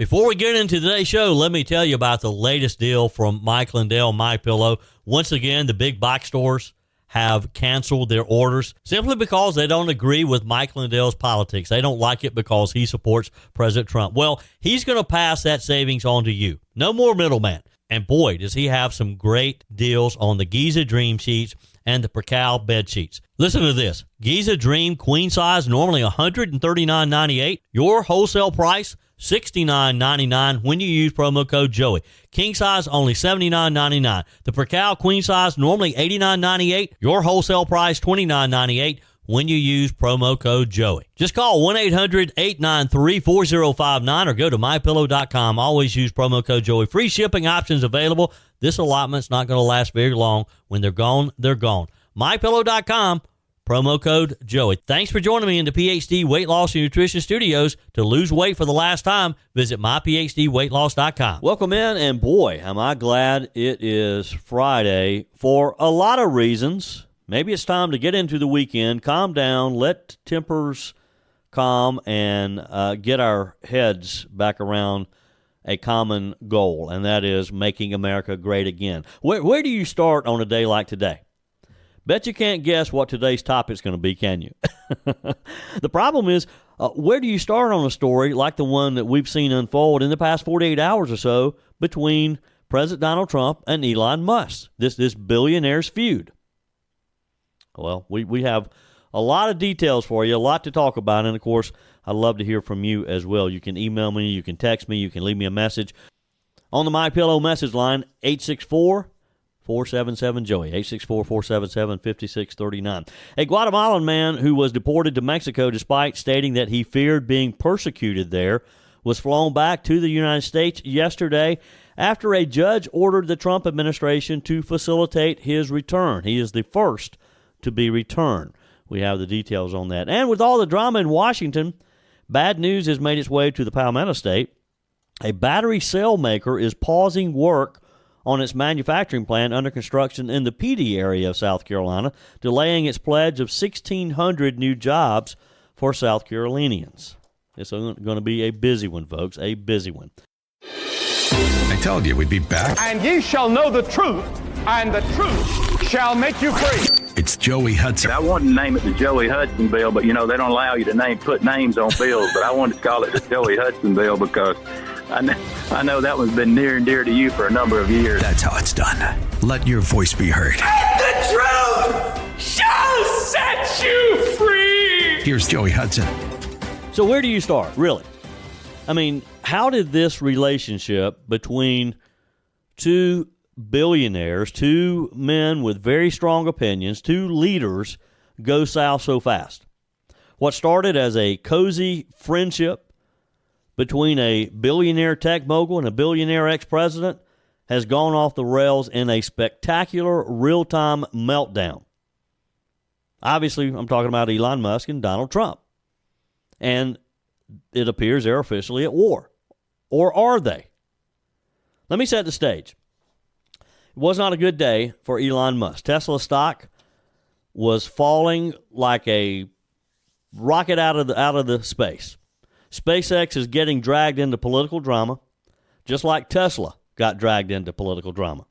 Before we get into today's show, let me tell you about the latest deal from Mike Lindell, MyPillow. Once again, the big box stores have canceled their orders simply because they don't agree with Mike Lindell's politics. They don't like it because he supports President Trump. Well, he's going to pass that savings on to you. No more middleman. And boy, does he have some great deals on the Giza Dream sheets and the Percal bed sheets. Listen to this. Giza Dream queen size, normally $139.98. Your wholesale price, $69.99 when you use promo code Joey. King size, only $79.99. The Percal queen size, normally $89.98. Your wholesale price, $29.98 when you use promo code Joey. Just call 1-800-893-4059 or go to mypillow.com. Always use promo code Joey. Free shipping options available. This allotment's not going to last very long. When they're gone, they're gone. mypillow.com. Promo code Joey. Thanks for joining me in the PhD Weight Loss and Nutrition Studios. To lose weight for the last time, visit myphdweightloss.com. Welcome in, and boy, am I glad it is Friday for a lot of reasons. Maybe it's time to get into the weekend, calm down, let tempers calm, and get our heads back around a common goal, and that is making America great again. Where do you start on a day like today? Bet you can't guess what today's topic is going to be, can you? The problem is, where do you start on a story like the one that we've seen unfold in the past 48 hours or so between President Donald Trump and Elon Musk, this billionaire's feud? Well, we have a lot of details for you, a lot to talk about, and of course, I'd love to hear from you as well. You can email me, you can text me, you can leave me a message on the MyPillow message line, 864-477-JOEY, 864-477-5639. A Guatemalan man who was deported to Mexico despite stating that he feared being persecuted there was flown back to the United States yesterday after a judge ordered the Trump administration to facilitate his return. He is the first to be returned. We have the details on that. And with all the drama in Washington, bad news has made its way to the Palmetto State. A battery cell maker is pausing work on its manufacturing plant under construction in the Petey area of South Carolina, delaying its pledge of 1,600 new jobs for South Carolinians. It's going to be a busy one, folks, a busy one. I told you we'd be back. And ye shall know the truth, and the truth shall make you free. It's Joey Hudson. I wanted to name it the Joey Hudson bill, but, you know, they don't allow you to put names on bills, but I wanted to call it the Joey Hudson bill because I know that one's been near and dear to you for a number of years. That's how it's done. Let your voice be heard. And the truth shall set you free. Here's Joey Hudson. So where do you start, really? I mean, how did this relationship between two billionaires, two men with very strong opinions, two leaders, go south so fast? What started as a cozy friendship between a billionaire tech mogul and a billionaire ex-president has gone off the rails in a spectacular real-time meltdown. Obviously, I'm talking about Elon Musk and Donald Trump. And it appears they're officially at war. Or are they? Let me set the stage. It was not a good day for Elon Musk. Tesla stock was falling like a rocket out of the space. SpaceX is getting dragged into political drama, just like Tesla got dragged into political drama.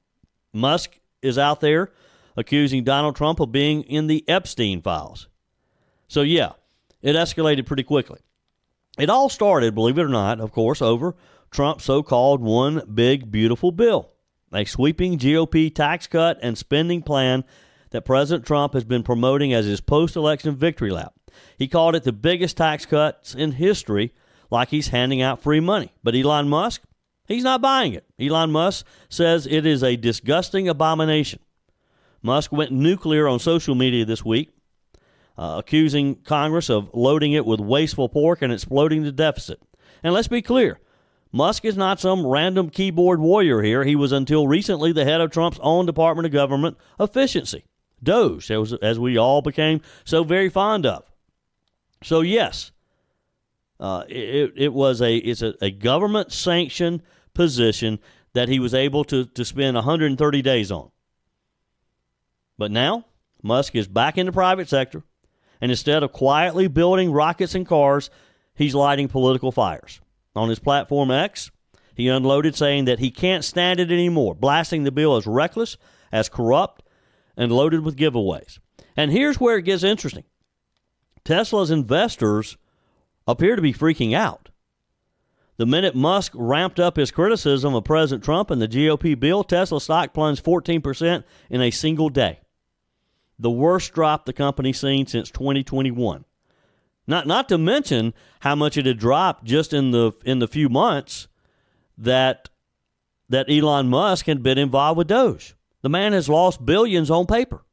Musk is out there accusing Donald Trump of being in the Epstein files. So, yeah, it escalated pretty quickly. It all started, believe it or not, of course, over Trump's so-called one big, beautiful bill, a sweeping GOP tax cut and spending plan that President Trump has been promoting as his post-election victory lap. He called it the biggest tax cuts in history, like he's handing out free money. But Elon Musk, he's not buying it. Elon Musk says it is a disgusting abomination. Musk went nuclear on social media this week, accusing Congress of loading it with wasteful pork and exploding the deficit. And let's be clear, Musk is not some random keyboard warrior here. He was until recently the head of Trump's own Department of Government Efficiency, DOGE, as we all became so very fond of. So yes, it's a government-sanctioned position that he was able to spend 130 days on. But now, Musk is back in the private sector, and instead of quietly building rockets and cars, he's lighting political fires. on his platform X, he unloaded saying that he can't stand it anymore, blasting the bill as reckless, as corrupt, and loaded with giveaways. And here's where it gets interesting. Tesla's investors appear to be freaking out. The minute Musk ramped up his criticism of President Trump and the GOP bill, Tesla stock plunged 14% in a single day. The worst drop the company's seen since 2021. Not to mention how much it had dropped just in the few months that Elon Musk had been involved with DOGE. The man has lost billions on paper.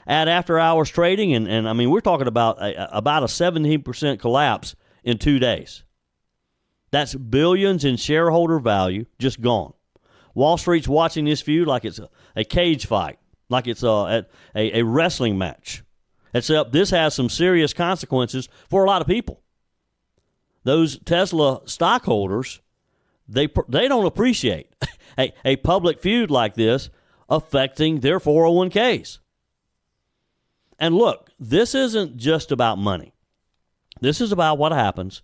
At after-hours trading, and I mean, we're talking about a 17% collapse in 2 days. That's billions in shareholder value just gone. Wall Street's watching this feud like it's a cage fight, like it's a wrestling match. Except this has some serious consequences for a lot of people. Those Tesla stockholders, they don't appreciate a public feud like this affecting their 401ks. And look, this isn't just about money. This is about what happens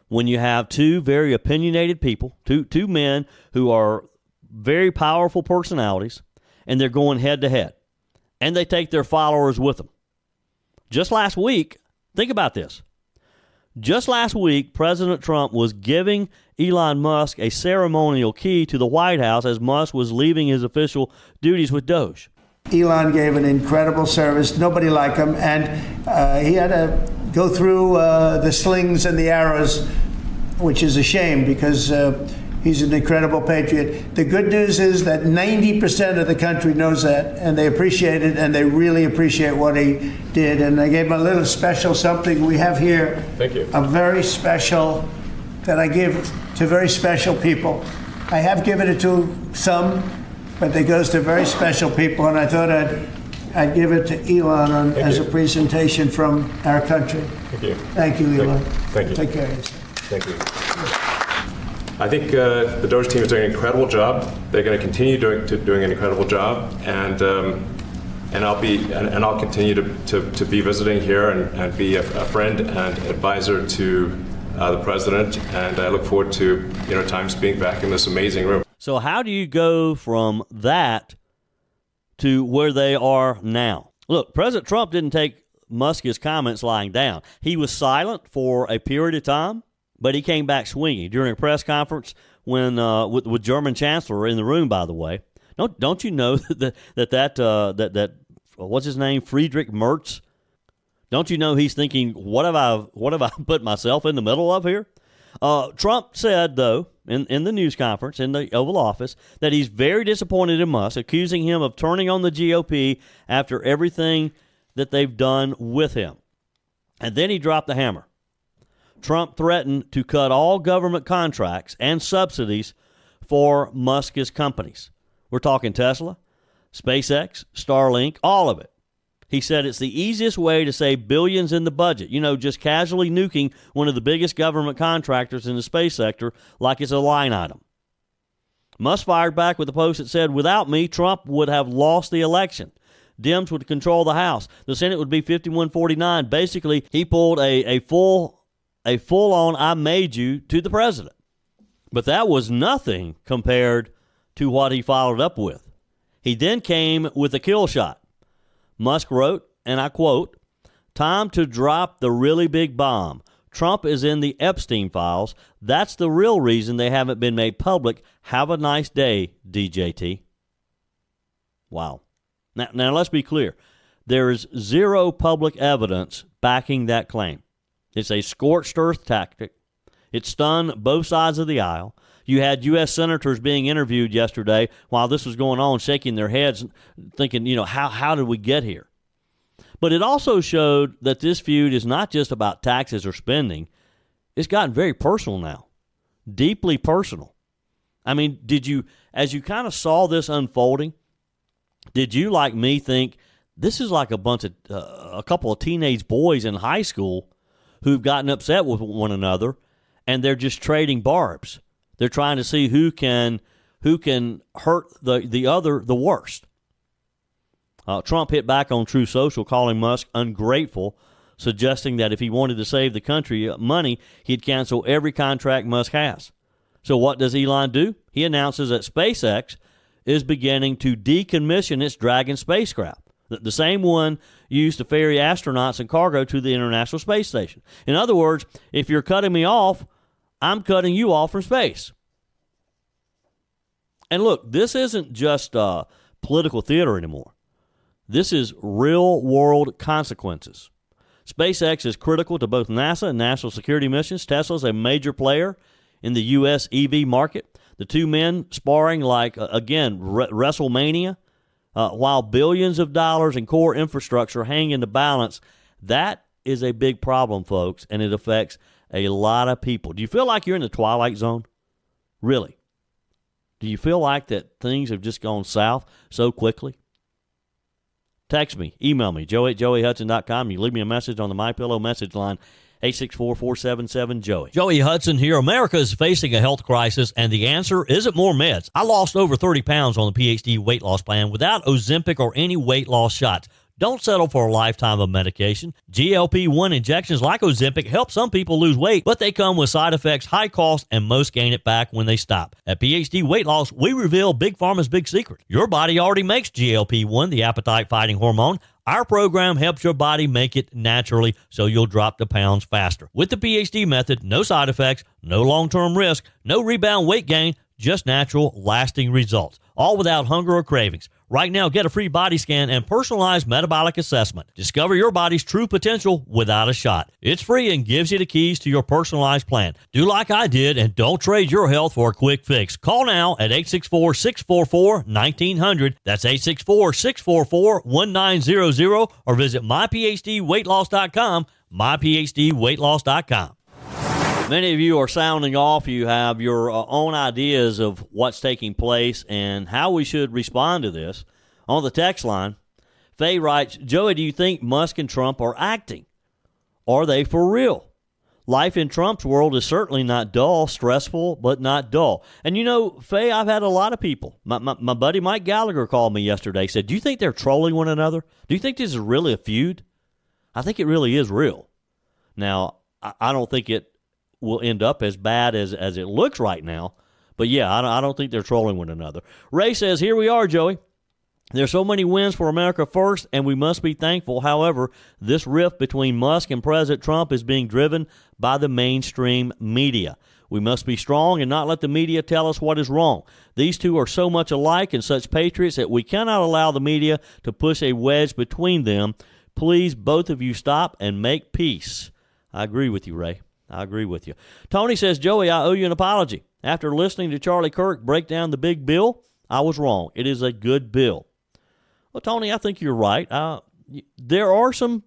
when you have two very opinionated people, two men who are very powerful personalities, and they're going head to head. And they take their followers with them. Just last week, think about this. Just last week, President Trump was giving Elon Musk a ceremonial key to the White House as Musk was leaving his official duties with DOGE. Elon gave an incredible service, nobody like him, and he had to go through the slings and the arrows, which is a shame because he's an incredible patriot. The good news is that 90% of the country knows that, and they appreciate it, and they really appreciate what he did. And I gave him a little special something we have here. Thank you. A very special that I give to very special people. I have given it to some, but it goes to very special people, and I thought I'd give it to Elon as a presentation from our country. Thank you. Thank you, Elon. Thank you. Take care of yourself. Thank you. I think the DOGE team is doing an incredible job. They're going to continue doing an incredible job, and I'll continue to be visiting here and be a friend and advisor to the president. And I look forward to times being back in this amazing room. So how do you go from that to where they are now? Look, President Trump didn't take Musk's comments lying down. He was silent for a period of time, but he came back swinging during a press conference when with German Chancellor in the room. By the way, don't you know that what's his name, Friedrich Merz? Don't you know he's thinking, what have I put myself in the middle of here? Trump said, though, in the news conference in the Oval Office, that he's very disappointed in Musk, accusing him of turning on the GOP after everything that they've done with him. And then he dropped the hammer. Trump threatened to cut all government contracts and subsidies for Musk's companies. We're talking Tesla, SpaceX, Starlink, all of it. He said it's the easiest way to save billions in the budget. Just casually nuking one of the biggest government contractors in the space sector like it's a line item. Musk fired back with a post that said, without me, Trump would have lost the election. Dems would control the House. The Senate would be 51-49. Basically, he pulled a full-on I made you to the president. But that was nothing compared to what he followed up with. He then came with a kill shot. Musk wrote, and I quote, "Time to drop the really big bomb. Trump is in the Epstein files. That's the real reason they haven't been made public. Have a nice day, DJT." Wow. Now let's be clear. There is zero public evidence backing that claim. It's a scorched earth tactic. It stunned both sides of the aisle. You had U.S. senators being interviewed yesterday while this was going on, shaking their heads, thinking, how did we get here? But it also showed that this feud is not just about taxes or spending. It's gotten very personal now, deeply personal. I mean, as you kind of saw this unfolding, did you, like me, think this is like a couple of teenage boys in high school who've gotten upset with one another, and they're just trading barbs? They're trying to see who can hurt the other the worst. Trump hit back on True Social, calling Musk ungrateful suggesting that if he wanted to save the country money, he'd cancel every contract Musk has. So what does Elon do? He announces that SpaceX is beginning to decommission its Dragon spacecraft, the same one used to ferry astronauts and cargo to the International Space Station. In other words, if you're cutting me off, I'm cutting you off from space. And look, this isn't just political theater anymore. This is real-world consequences. SpaceX is critical to both NASA and national security missions. Tesla's a major player in the U.S. EV market. The two men sparring like, again, WrestleMania, while billions of dollars in core infrastructure hang in the balance. That is a big problem, folks, and it affects a lot of people. Do you feel like you're in the twilight zone? Really? Do you feel like that things have just gone south so quickly? Text me, email me, joey@joeyhudson.com. You leave me a message on the MyPillow message line, 864-477-JOEY. Joey Hudson here. America is facing a health crisis, and the answer isn't more meds. I lost over 30 pounds on the PhD weight loss plan without Ozempic or any weight loss shots. Don't settle for a lifetime of medication. GLP-1 injections like Ozempic help some people lose weight, but they come with side effects, high cost, and most gain it back when they stop. At PhD Weight Loss, we reveal Big Pharma's big secret. Your body already makes GLP-1, the appetite-fighting hormone. Our program helps your body make it naturally so you'll drop the pounds faster. With the PhD method, no side effects, no long-term risk, no rebound weight gain, just natural, lasting results, all without hunger or cravings. Right now, get a free body scan and personalized metabolic assessment. Discover your body's true potential without a shot. It's free and gives you the keys to your personalized plan. Do like I did and don't trade your health for a quick fix. Call now at 864-644-1900. That's 864-644-1900 or visit myphdweightloss.com, myphdweightloss.com. Many of you are sounding off. You have your own ideas of what's taking place and how we should respond to this. On the text line, Faye writes, Joey, do you think Musk and Trump are acting? Are they for real? Life in Trump's world is certainly not dull, stressful, but not dull. And you know, Faye, I've had a lot of people. My buddy Mike Gallagher called me yesterday, said, do you think they're trolling one another? Do you think this is really a feud? I think it really is real. Now, I don't think it will end up as bad as it looks right now. But yeah, I don't think they're trolling one another. Ray says, here we are, Joey. There's so many wins for America first, and we must be thankful. However, this rift between Musk and President Trump is being driven by the mainstream media. We must be strong and not let the media tell us what is wrong. These two are so much alike and such patriots that we cannot allow the media to push a wedge between them. Please, both of you, stop and make peace. I agree with you, Ray. I agree with you. Tony says, Joey, I owe you an apology. After listening to Charlie Kirk break down the big bill, I was wrong. It is a good bill. Well, Tony, I think you're right. There are some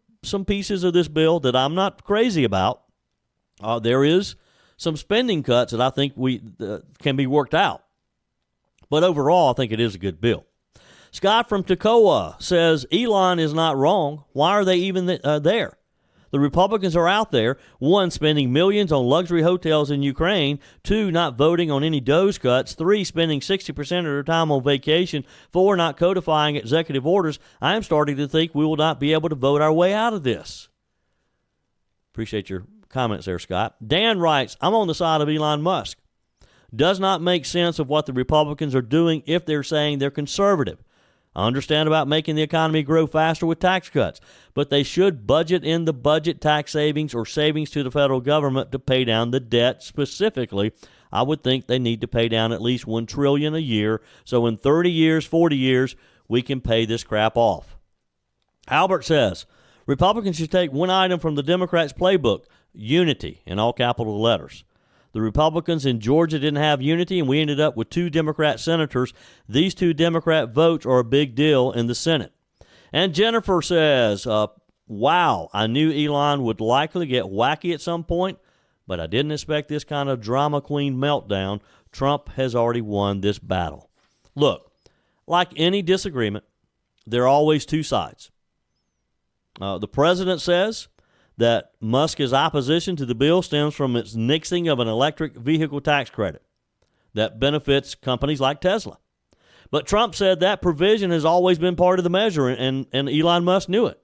pieces of this bill that I'm not crazy about. There is some spending cuts that I think can be worked out. But overall, I think it is a good bill. Scott from Toccoa says, Elon is not wrong. Why are they even there? The Republicans are out there, 1, spending millions on luxury hotels in Ukraine, 2, not voting on any DOGE cuts, 3, spending 60% of their time on vacation, 4, not codifying executive orders. I am starting to think we will not be able to vote our way out of this. Appreciate your comments there, Scott. Dan writes, I'm on the side of Elon Musk. Does not make sense of what the Republicans are doing if they're saying they're conservative. I understand about making the economy grow faster with tax cuts, but they should budget in the budget tax savings or savings to the federal government to pay down the debt. Specifically, I would think they need to pay down at least $1 trillion a year, so in 30 years, 40 years, we can pay this crap off. Albert says, Republicans should take one item from the Democrats' playbook, unity, in all capital letters. The Republicans in Georgia didn't have unity, and we ended up with 2 Democrat senators. These 2 Democrat votes are a big deal in the Senate. And Jennifer says, wow, I knew Elon would likely get wacky at some point, but I didn't expect this kind of drama queen meltdown. Trump has already won this battle. Look, like any disagreement, there are always 2 sides. The president says that Musk's opposition to the bill stems from its nixing of an electric vehicle tax credit that benefits companies like Tesla. But Trump said that provision has always been part of the measure, and Elon Musk knew it.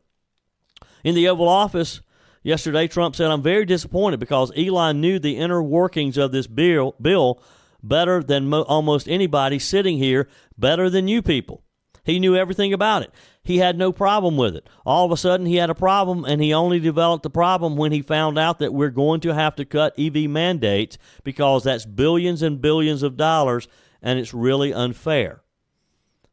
In the Oval Office, Yesterday, Trump said, I'm very disappointed because Elon knew the inner workings of this bill better than almost anybody sitting here, better than you people. He knew everything about it. He had no problem with it. All of a sudden, he had a problem, and he only developed the problem when he found out that we're going to have to cut EV mandates because that's billions and billions of dollars, and it's really unfair.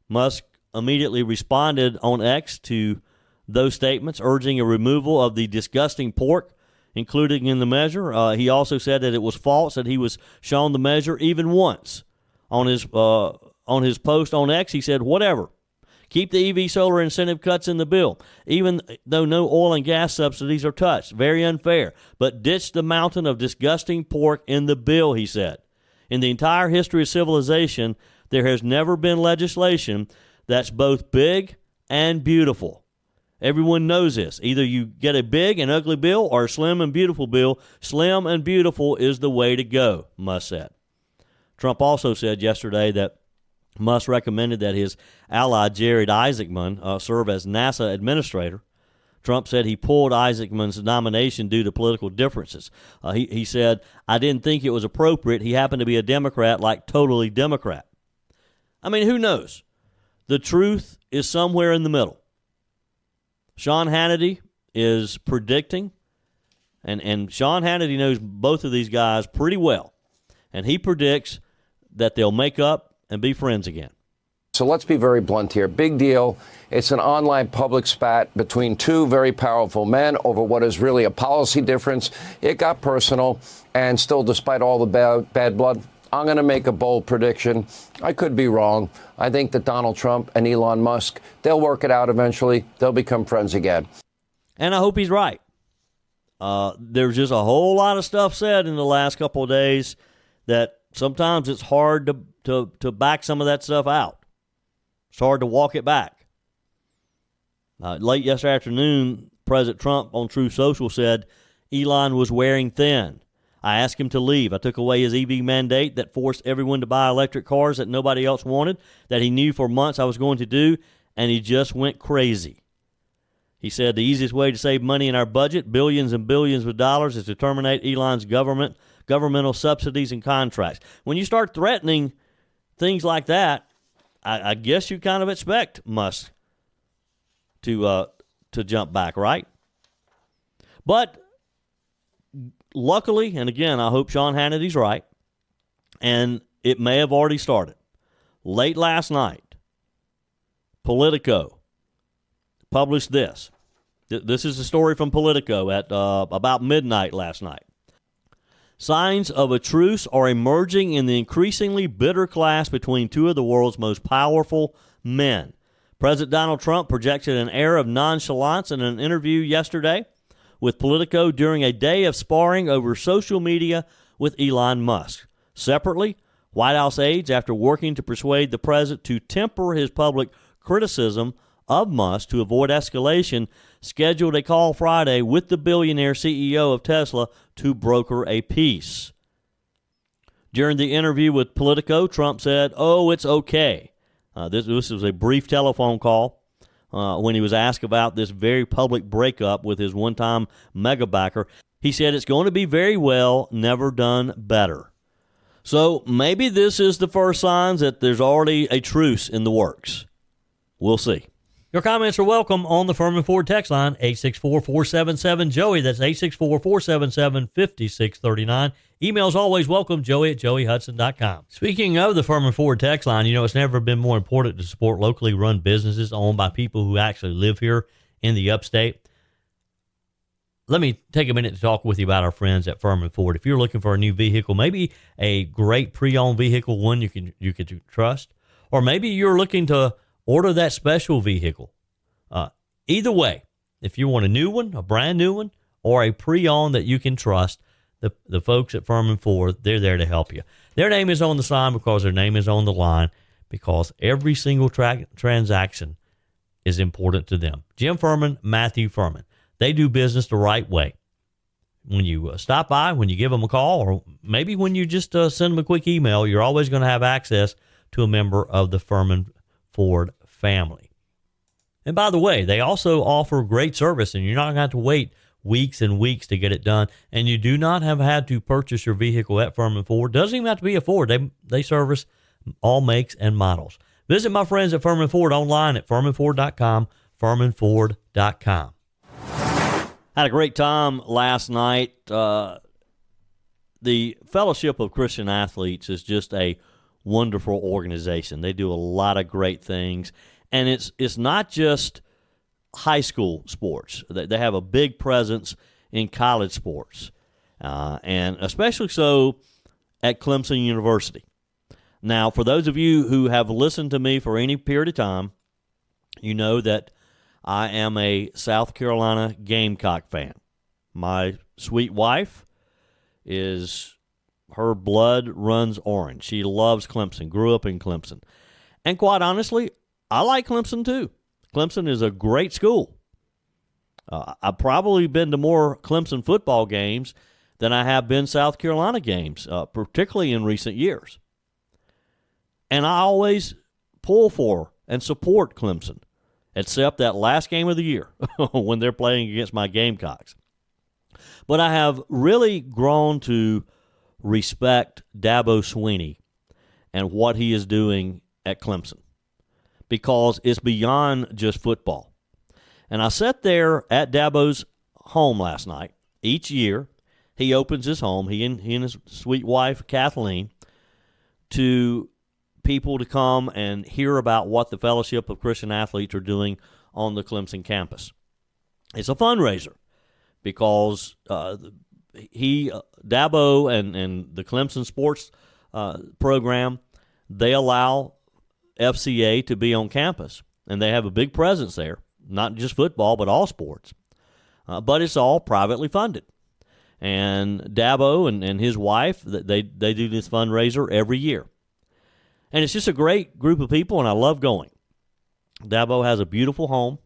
Musk immediately responded on X to those statements, urging a removal of the disgusting pork included in the measure. He also said that it was false that he was shown the measure even once. On his post on X, he said, whatever. Keep the EV solar incentive cuts in the bill, even though no oil and gas subsidies are touched. Very unfair. But ditch the mountain of disgusting pork in the bill, he said. In the entire history of civilization, there has never been legislation that's both big and beautiful. Everyone knows this. Either you get a big and ugly bill or a slim and beautiful bill. Slim and beautiful is the way to go, Musk said. Trump also said yesterday that Musk recommended that his ally Jared Isaacman serve as NASA administrator. Trump said he pulled Isaacman's nomination due to political differences. He said, I didn't think it was appropriate. He happened to be a Democrat, like totally Democrat. I mean, who knows? The truth is somewhere in the middle. Sean Hannity is predicting, and Sean Hannity knows both of these guys pretty well, and he predicts that they'll make up and be friends again. So let's be very blunt here. Big deal. It's an online public spat between two very powerful men over what is really a policy difference. It got personal, and still, despite all the bad blood, I'm going to make a bold prediction. I could be wrong. I think that Donald Trump and Elon Musk, they'll work it out eventually. They'll become friends again. And I hope he's right. There's just a whole lot of stuff said in the last couple of days that sometimes it's hard to back some of that stuff out. It's hard to walk it back. Late yesterday afternoon, President Trump on Truth Social said Elon was wearing thin. I asked him to leave. I took away his EV mandate that forced everyone to buy electric cars that nobody else wanted, that he knew for months I was going to do, and he just went crazy. He said the easiest way to save money in our budget, billions and billions of dollars, is to terminate Elon's governmental subsidies and contracts. When you start threatening things like that, I guess you kind of expect Musk to jump back, right? But luckily, and again, I hope Sean Hannity's right, and it may have already started. Late last night, Politico published this. This is a story from Politico at about midnight last night. Signs of a truce are emerging in the increasingly bitter clash between two of the world's most powerful men. President Donald Trump projected an air of nonchalance in an interview yesterday with Politico during a day of sparring over social media with Elon Musk. Separately, White House aides, after working to persuade the president to temper his public criticism of Musk to avoid escalation, scheduled a call Friday with the billionaire CEO of Tesla to broker a peace. During the interview with Politico, Trump said, "Oh, it's okay." This was a brief telephone call when he was asked about this very public breakup with his one-time mega backer. He said, "It's going to be very well, never done better." So maybe this is the first signs that there's already a truce in the works. We'll see. Your comments are welcome on the Furman Ford text line, 864-477-JOEY. That's 864-477-5639. Emails always welcome, joey@joeyhudson.com. Speaking of the Furman Ford text line, it's never been more important to support locally run businesses owned by people who actually live here in the upstate. Let me take a minute to talk with you about our friends at Furman Ford. If you're looking for a new vehicle, maybe a great pre-owned vehicle, one you can trust, or maybe you're looking to order that special vehicle. Either way, if you want a new one, a brand new one, or a pre-owned that you can trust, the folks at Furman Ford, they're there to help you. Their name is on the sign because their name is on the line, because every single transaction is important to them. Jim Furman, Matthew Furman. They do business the right way. When you stop by, when you give them a call, or maybe when you just send them a quick email, you're always going to have access to a member of the Furman Ford family. And by the way, they also offer great service, and you're not going to have to wait weeks and weeks to get it done. And you do not have had to purchase your vehicle at Furman Ford. Doesn't even have to be a Ford. They service all makes and models. Visit my friends at Furman Ford online at FurmanFord.com, FurmanFord.com. Had a great time last night. The Fellowship of Christian Athletes is just a wonderful organization. They do a lot of great things. And it's not just high school sports. They have a big presence in college sports, and especially so at Clemson University. Now, for those of you who have listened to me for any period of time, you know that I am a South Carolina Gamecock fan. My sweet wife her blood runs orange. She loves Clemson, grew up in Clemson. And quite honestly, I like Clemson too. Clemson is a great school. I've probably been to more Clemson football games than I have been South Carolina games, particularly in recent years. And I always pull for and support Clemson, except that last game of the year when they're playing against my Gamecocks. But I have really grown to respect Dabo Swinney and what he is doing at Clemson, because it's beyond just football. And I sat there at Dabo's home last night. Each year, he opens his home, he and his sweet wife, Kathleen, to people to come and hear about what the Fellowship of Christian Athletes are doing on the Clemson campus. It's a fundraiser because Dabo and the Clemson sports program, they allow FCA to be on campus, and they have a big presence there, not just football, but all sports. But it's all privately funded. And Dabo and his wife, they do this fundraiser every year. And it's just a great group of people, and I love going. Dabo has a beautiful home,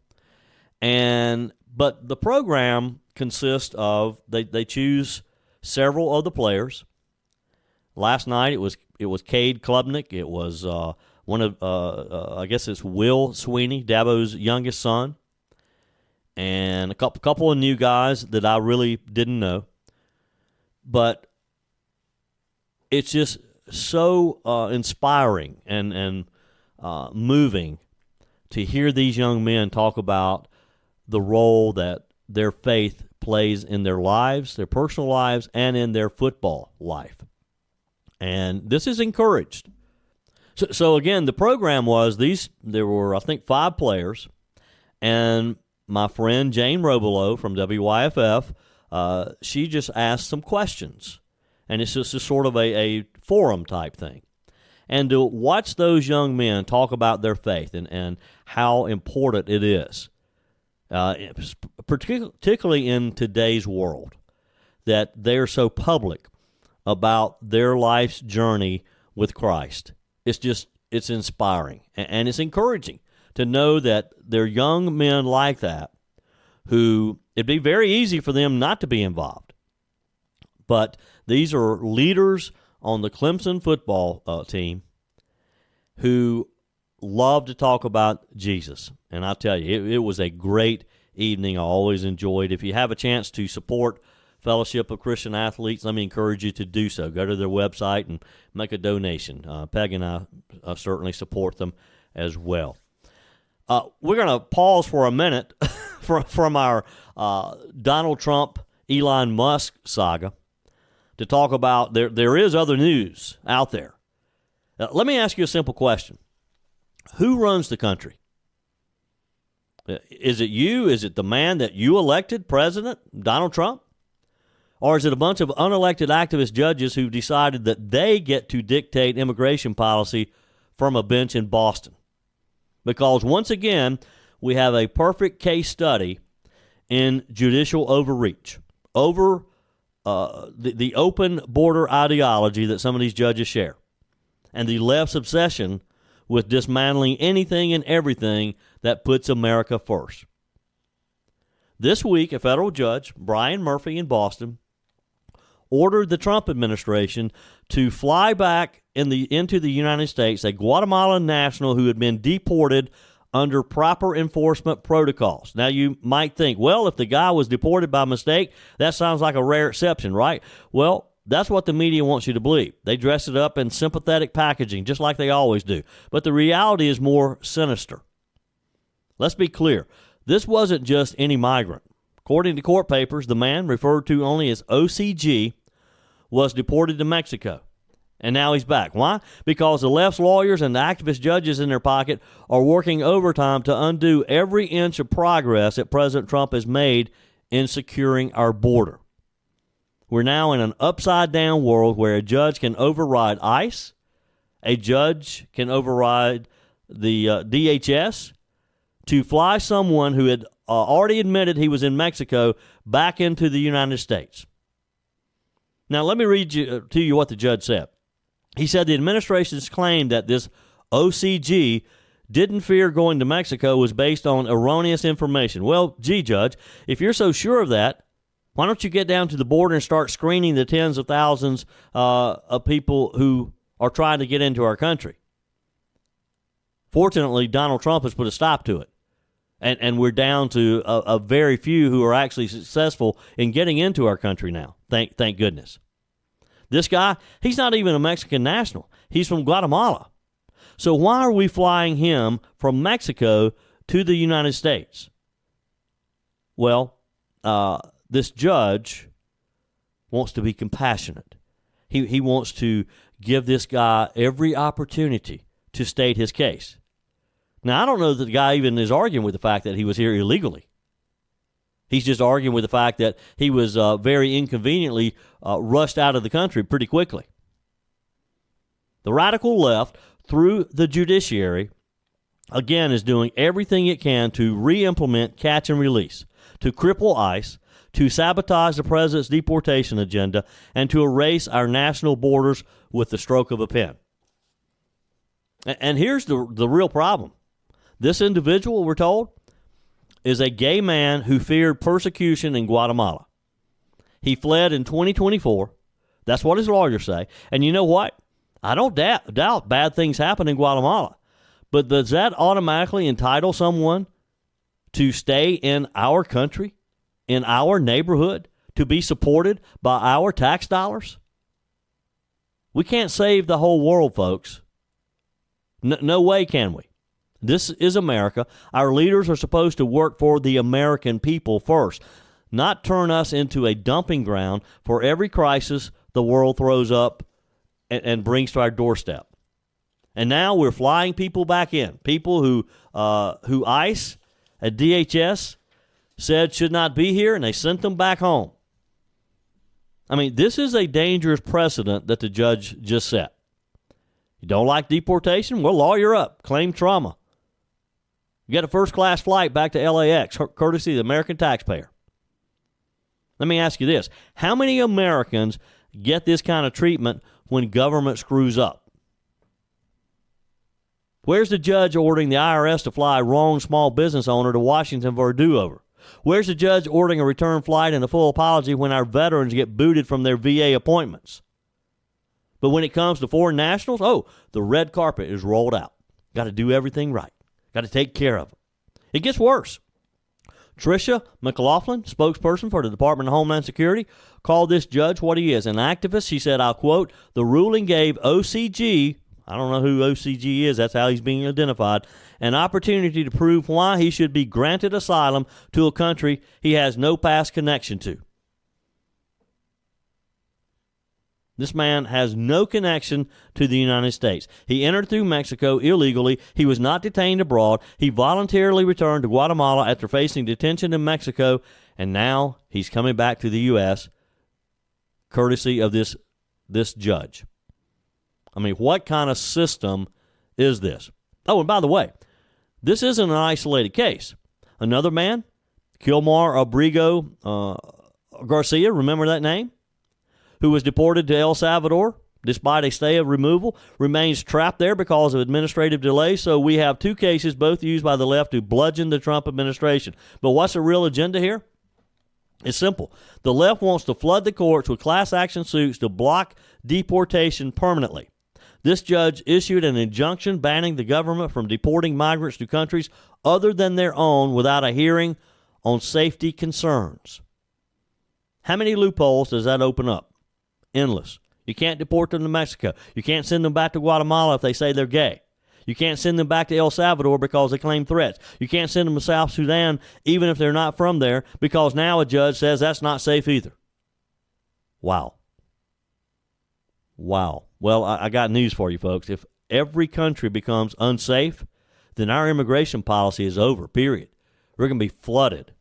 but the program consists of they choose several of the players. Last night it was Cade Klubnik. It was one of I guess it's Will Sweeney, Dabo's youngest son, and a couple of new guys that I really didn't know. But it's just so inspiring and moving to hear these young men talk about the role that their faith plays in their lives, their personal lives, and in their football life. And this is encouraged. So again, the program was there were, I think, 5 players, and my friend Jane Robelo from WYFF, she just asked some questions. And it's just a sort of a forum type thing. And to watch those young men talk about their faith and how important it is, particularly in today's world, that they're so public about their life's journey with Christ. It's inspiring and it's encouraging to know that there are young men like that who it'd be very easy for them not to be involved. But these are leaders on the Clemson football team who love to talk about Jesus. And I tell you, it was a great evening. I always enjoyed. If you have a chance to support Fellowship of Christian Athletes, let me encourage you to do so. Go to their website and make a donation. Peg and I certainly support them as well. We're going to pause for a minute from our Donald Trump, Elon Musk saga to talk about there is other news out there. Let me ask you a simple question. Who runs the country? Is it you? Is it the man that you elected, President Donald Trump? Or is it a bunch of unelected activist judges who've decided that they get to dictate immigration policy from a bench in Boston? Because once again, we have a perfect case study in judicial overreach over the open border ideology that some of these judges share, and the left's obsession with dismantling anything and everything that puts America first. This week, a federal judge, Brian Murphy in Boston, ordered the Trump administration to fly back into the United States a Guatemalan national who had been deported under proper enforcement protocols. Now, you might think, well, if the guy was deported by mistake, that sounds like a rare exception, right? Well, that's what the media wants you to believe. They dress it up in sympathetic packaging, just like they always do. But the reality is more sinister. Let's be clear. This wasn't just any migrant. According to court papers, the man, referred to only as OCG, was deported to Mexico. And now he's back. Why? Because the left's lawyers and the activist judges in their pocket are working overtime to undo every inch of progress that President Trump has made in securing our border. We're now in an upside-down world where a judge can override ICE, a judge can override the DHS to fly someone who had already admitted he was in Mexico back into the United States. Now, let me read to you what the judge said. He said the administration's claim that this OCG didn't fear going to Mexico was based on erroneous information. Well, gee, Judge, if you're so sure of that, why don't you get down to the border and start screening the tens of thousands of people who are trying to get into our country? Fortunately, Donald Trump has put a stop to it. And we're down to a very few who are actually successful in getting into our country now. Thank goodness. This guy, he's not even a Mexican national. He's from Guatemala. So why are we flying him from Mexico to the United States? Well, this judge wants to be compassionate. He wants to give this guy every opportunity to state his case. Now, I don't know that the guy even is arguing with the fact that he was here illegally. He's just arguing with the fact that he was very inconveniently rushed out of the country pretty quickly. The radical left, through the judiciary, again, is doing everything it can to re-implement catch and release, to cripple ICE, to sabotage the president's deportation agenda, and to erase our national borders with the stroke of a pen. And here's the real problem. This individual, we're told, is a gay man who feared persecution in Guatemala. He fled in 2024. That's what his lawyers say. And you know what? I don't doubt bad things happen in Guatemala. But does that automatically entitle someone to stay in our country, in our neighborhood, to be supported by our tax dollars? We can't save the whole world, folks. No way can we. This is America. Our leaders are supposed to work for the American people first, not turn us into a dumping ground for every crisis the world throws up and brings to our doorstep. And now we're flying people back in, people who ICE and DHS said should not be here, and they sent them back home. I mean, this is a dangerous precedent that the judge just set. You don't like deportation? Well, lawyer up. Claim trauma. You get a first-class flight back to LAX, courtesy of the American taxpayer. Let me ask you this. How many Americans get this kind of treatment when government screws up? Where's the judge ordering the IRS to fly a wrong small business owner to Washington for a do-over? Where's the judge ordering a return flight and a full apology when our veterans get booted from their VA appointments? But when it comes to foreign nationals, the red carpet is rolled out. Got to do everything right. Got to take care of them. It gets worse. Tricia McLaughlin, spokesperson for the Department of Homeland Security, called this judge what he is, an activist. She said, I'll quote, the ruling gave OCG, I don't know who OCG is, that's how he's being identified, an opportunity to prove why he should be granted asylum to a country he has no past connection to. This man has no connection to the United States. He entered through Mexico illegally. He was not detained abroad. He voluntarily returned to Guatemala after facing detention in Mexico, and now he's coming back to the U.S. courtesy of this judge. I mean, what kind of system is this? Oh, and by the way, this isn't an isolated case. Another man, Kilmar Abrigo Garcia, remember that name? Who was deported to El Salvador despite a stay of removal, remains trapped there because of administrative delay. So we have two cases, both used by the left to bludgeon the Trump administration. But what's the real agenda here? It's simple. The left wants to flood the courts with class action suits to block deportation permanently. This judge issued an injunction banning the government from deporting migrants to countries other than their own without a hearing on safety concerns. How many loopholes does that open up? Endless. You can't deport them to Mexico. You can't send them back to Guatemala if they say they're gay. You can't send them back to El Salvador because they claim threats. You can't send them to South Sudan even if they're not from there because now a judge says that's not safe either. Wow. Wow. Well, I got news for you, folks. If every country becomes unsafe, then our immigration policy is over, period. We're going to be flooded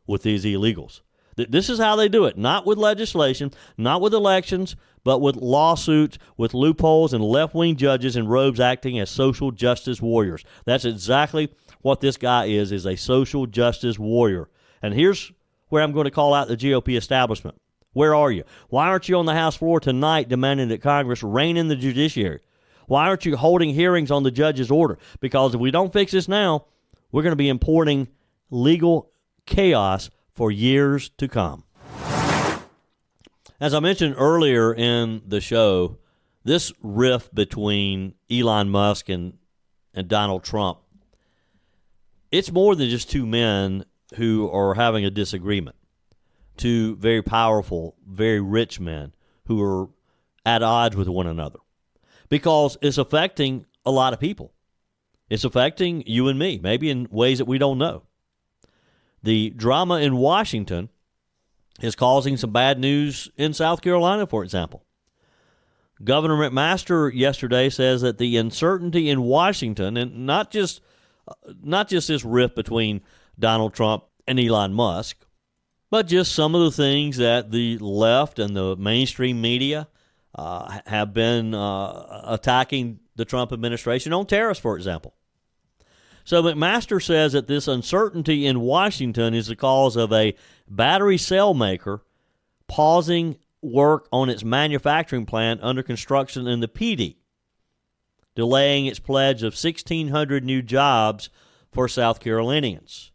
with these illegals. This is how they do it, not with legislation, not with elections, but with lawsuits, with loopholes and left-wing judges in robes acting as social justice warriors. That's exactly what this guy is a social justice warrior. And here's where I'm going to call out the GOP establishment. Where are you? Why aren't you on the House floor tonight demanding that Congress rein in the judiciary? Why aren't you holding hearings on the judge's order? Because if we don't fix this now, we're going to be importing legal chaos for years to come. As I mentioned earlier in the show, this rift between Elon Musk and Donald Trump, it's more than just two men who are having a disagreement. Two very powerful, very rich men who are at odds with one another. Because it's affecting a lot of people. It's affecting you and me, maybe in ways that we don't know. The drama in Washington is causing some bad news in South Carolina, for example. Governor McMaster yesterday says that the uncertainty in Washington, and not just this rift between Donald Trump and Elon Musk, but just some of the things that the left and the mainstream media have been attacking the Trump administration on tariffs, for example. So McMaster says that this uncertainty in Washington is the cause of a battery cell maker pausing work on its manufacturing plant under construction in the PD, delaying its pledge of 1,600 new jobs for South Carolinians.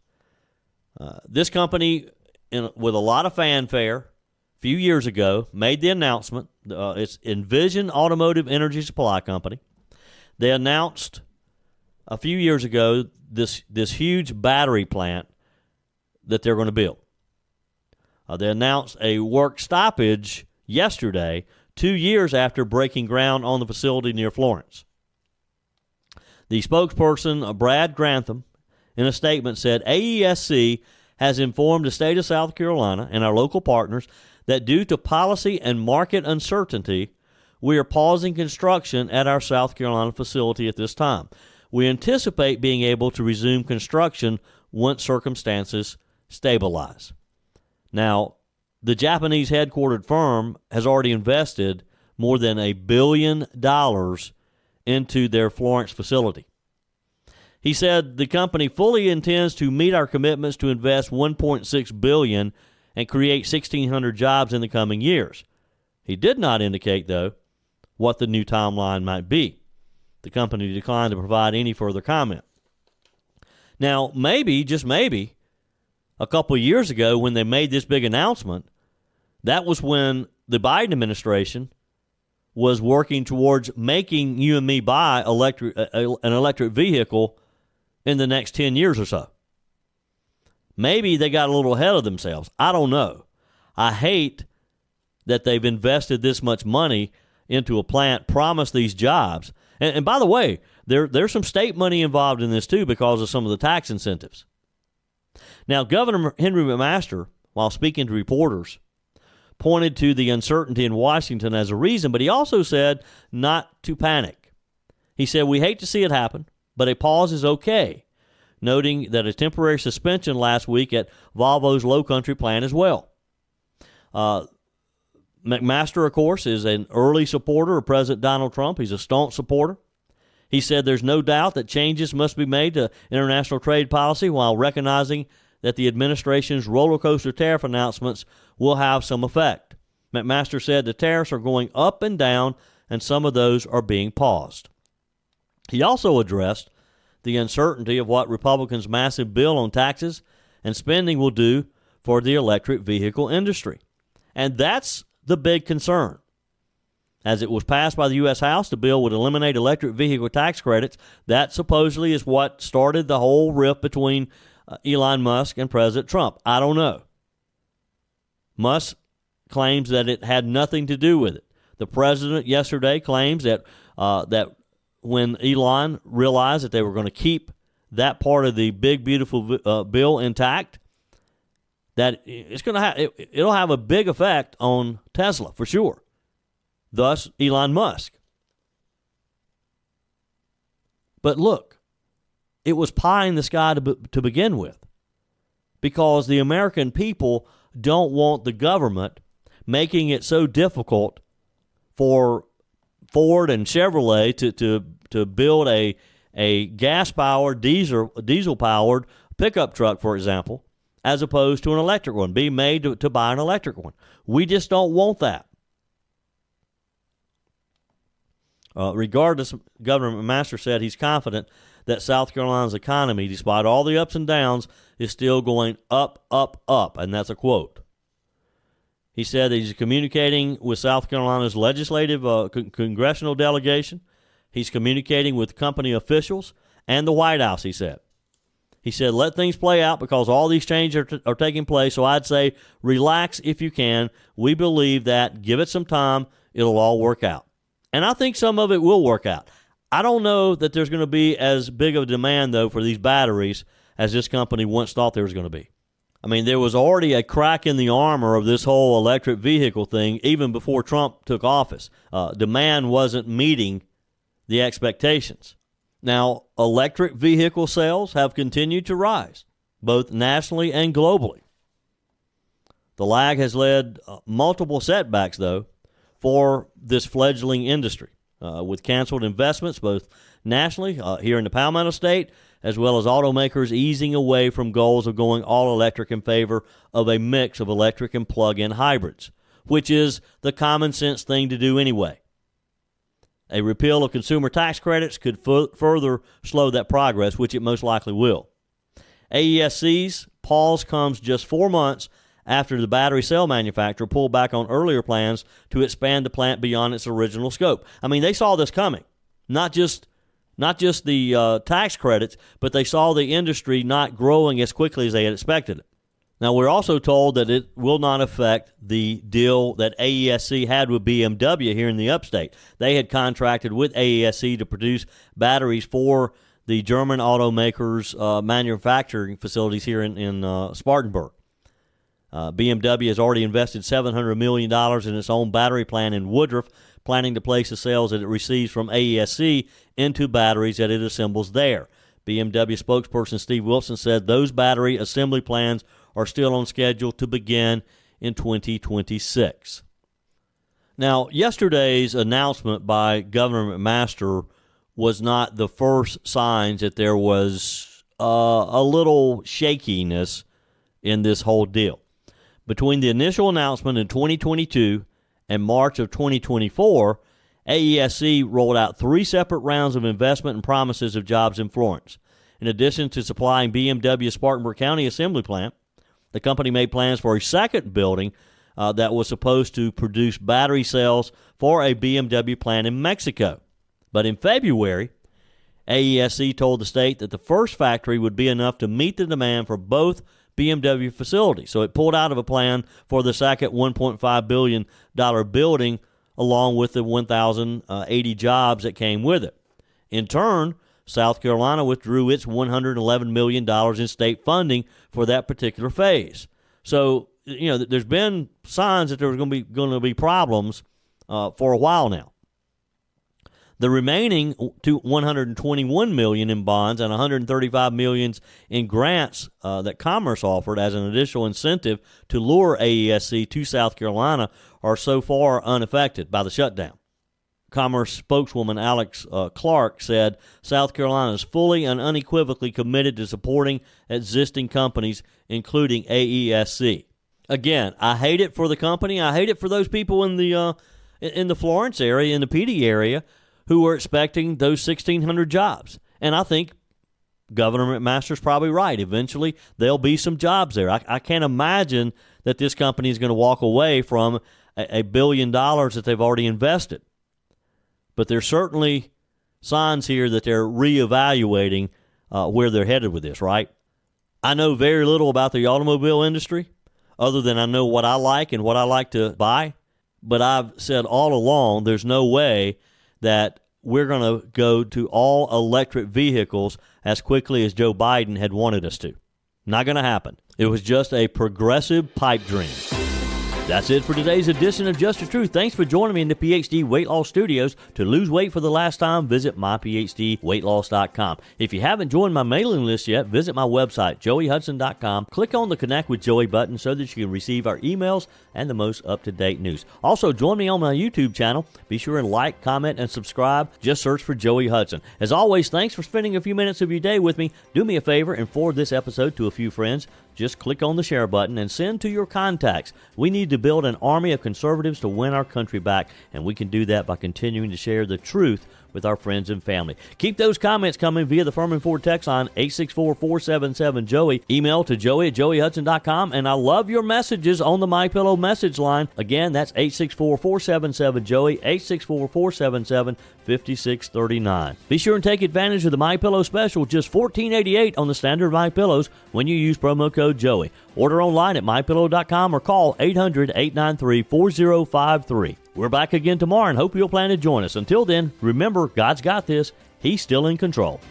This company, with a lot of fanfare, a few years ago, made the announcement. It's Envision Automotive Energy Supply Company. They announced a few years ago this huge battery plant that they're going to build. They announced a work stoppage yesterday, 2 years after breaking ground on the facility near Florence. The spokesperson, Brad Grantham, in a statement said, AESC has informed the state of South Carolina and our local partners that due to policy and market uncertainty, we are pausing construction at our South Carolina facility at this time. We anticipate being able to resume construction once circumstances stabilize. Now, the Japanese headquartered firm has already invested more than $1 billion into their Florence facility. He said the company fully intends to meet our commitments to invest $1.6 billion and create 1,600 jobs in the coming years. He did not indicate, though, what the new timeline might be. The company declined to provide any further comment. Now, maybe, just maybe, a couple of years ago when they made this big announcement, that was when the Biden administration was working towards making you and me buy an electric vehicle in the next 10 years or so. Maybe they got a little ahead of themselves. I don't know. I hate that they've invested this much money into a plant, promised these jobs. And by the way, there's some state money involved in this too because of some of the tax incentives. Now, Governor Henry McMaster, while speaking to reporters, pointed to the uncertainty in Washington as a reason, but he also said not to panic. He said, we hate to see it happen, but a pause is okay, noting that a temporary suspension last week at Volvo's Low Country plant as well. McMaster, of course, is an early supporter of President Donald Trump. He's a staunch supporter. He said there's no doubt that changes must be made to international trade policy while recognizing that the administration's roller coaster tariff announcements will have some effect. McMaster said the tariffs are going up and down, and some of those are being paused. He also addressed the uncertainty of what Republicans' massive bill on taxes and spending will do for the electric vehicle industry. And that's the big concern. as it was passed by the U.S. House. The bill would eliminate electric vehicle tax credits. That supposedly is what started the whole rift between Elon Musk and President Trump. I don't know. Musk claims that it had nothing to do with it. The president yesterday claims that that when Elon realized that they were going to keep that part of the big, beautiful bill intact, that it's going to it'll have a big effect on Tesla for sure. Thus, Elon Musk. But look, it was pie in the sky to begin with, because the American people don't want the government making it so difficult for Ford and Chevrolet to build a gas-powered, diesel-powered pickup truck, for example, as opposed to an electric one, being made to buy an electric one. We just don't want that. Regardless, Governor McMaster said he's confident that South Carolina's economy, despite all the ups and downs, is still going up, up, up, and that's a quote. He said that he's communicating with South Carolina's legislative congressional delegation. He's communicating with company officials and the White House, he said. He said, let things play out because all these changes are taking place, so I'd say relax if you can. We believe that. Give it some time. It'll all work out. And I think some of it will work out. I don't know that there's going to be as big of a demand, though, for these batteries as this company once thought there was going to be. I mean, there was already a crack in the armor of this whole electric vehicle thing even before Trump took office. Demand wasn't meeting the expectations. Now, electric vehicle sales have continued to rise, both nationally and globally. The lag has led multiple setbacks, though, for this fledgling industry, with canceled investments both nationally, here in the Palmetto State, as well as automakers easing away from goals of going all electric in favor of a mix of electric and plug-in hybrids, which is the common sense thing to do anyway. A repeal of consumer tax credits could further slow that progress, which it most likely will. AESC's pause comes just 4 months after the battery cell manufacturer pulled back on earlier plans to expand the plant beyond its original scope. I mean, they saw this coming, not just the tax credits, but they saw the industry not growing as quickly as they had expected it. Now, we're also told that it will not affect the deal that AESC had with BMW here in the upstate. They had contracted with AESC to produce batteries for the German automakers' manufacturing facilities here in Spartanburg. BMW has already invested $700 million in its own battery plant in Woodruff, planning to place the sales that it receives from AESC into batteries that it assembles there. BMW spokesperson Steve Wilson said those battery assembly plans are still on schedule to begin in 2026. Now, yesterday's announcement by Governor McMaster was not the first signs that there was a little shakiness in this whole deal. Between the initial announcement in 2022 and March of 2024, AESC rolled out 3 separate rounds of investment and promises of jobs in Florence. In addition to supplying BMW's Spartanburg County assembly plant, the company made plans for a second building that was supposed to produce battery cells for a BMW plant in Mexico. But in February, AESC told the state that the first factory would be enough to meet the demand for both BMW facilities. So it pulled out of a plan for the second $1.5 billion building, along with the 1,080 jobs that came with it. In turn, South Carolina withdrew its $111 million in state funding for that particular phase. So, there's been signs that there was going to be problems for a while now. The remaining $121 million in bonds and $135 million in grants that Commerce offered as an additional incentive to lure AESC to South Carolina are so far unaffected by the shutdown. Commerce spokeswoman Alex Clark said South Carolina is fully and unequivocally committed to supporting existing companies, including AESC. Again, I hate it for the company. I hate it for those people in the Florence area, in the PD area, who are expecting those 1,600 jobs. And I think Governor McMaster's probably right. Eventually, there'll be some jobs there. I can't imagine that this company is going to walk away from $1 billion that they've already invested. But there's certainly signs here that they're reevaluating where they're headed with this, right? I know very little about the automobile industry other than I know what I like and what I like to buy. But I've said all along there's no way that we're going to go to all electric vehicles as quickly as Joe Biden had wanted us to. Not going to happen. It was just a progressive pipe dream. That's it for today's edition of Just the Truth. Thanks for joining me in the PhD Weight Loss Studios. To lose weight for the last time, visit myphdweightloss.com. If you haven't joined my mailing list yet, visit my website, joeyhudson.com. Click on the Connect with Joey button so that you can receive our emails and the most up-to-date news. Also, join me on my YouTube channel. Be sure and like, comment, and subscribe. Just search for Joey Hudson. As always, thanks for spending a few minutes of your day with me. Do me a favor and forward this episode to a few friends. Just click on the share button and send to your contacts. We need to build an army of conservatives to win our country back, and we can do that by continuing to share the truth with our friends and family. Keep those comments coming via the Furman Ford text line 864-477-JOEY. Email to joey@joeyhudson.com, and I love your messages on the MyPillow message line. Again, that's 864-477-JOEY, 864-477-5639. Be sure and take advantage of the MyPillow special, just $14.88 on the standard MyPillows when you use promo code Joey. Order online at mypillow.com or call 800-893-4053. We're back again tomorrow and hope you'll plan to join us. Until then, remember, God's got this. He's still in control.